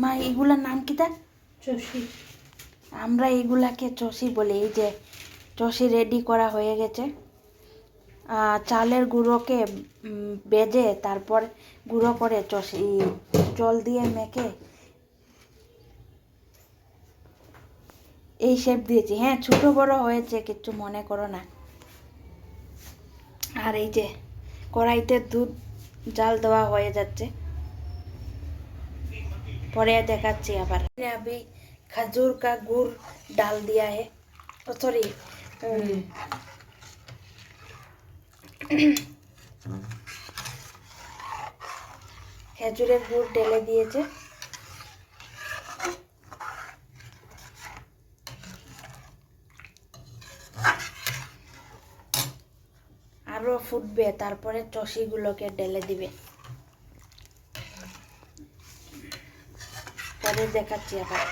মা এগুলার নাম কি তা? চষি। আমরা এগুলাকে চষি বলি। এই যে চষি রেডি করা হয়ে গেছে। চালের গুঁড়োকে বেজে তারপর গুঁড়ো করে চষি জল দিয়ে মেখে এই শেপ দিয়েছি। হ্যাঁ, ছোট বড় হয়েছে, কিচ্ছু মনে করো না। আর এই যে কড়াইতে দুধ জাল দেওয়া হয়ে যাচ্ছে, পরে देखाচ্ছি আবার। अभी खजूर का गुड़ डाल दिया है, सॉरी খেজুরের গুড় ঢেলে দিয়েছে। আরো ফুটবে, তারপরে চষিগুলোকে ঢেলে দিবে। পরে দেখাচ্ছি আবার।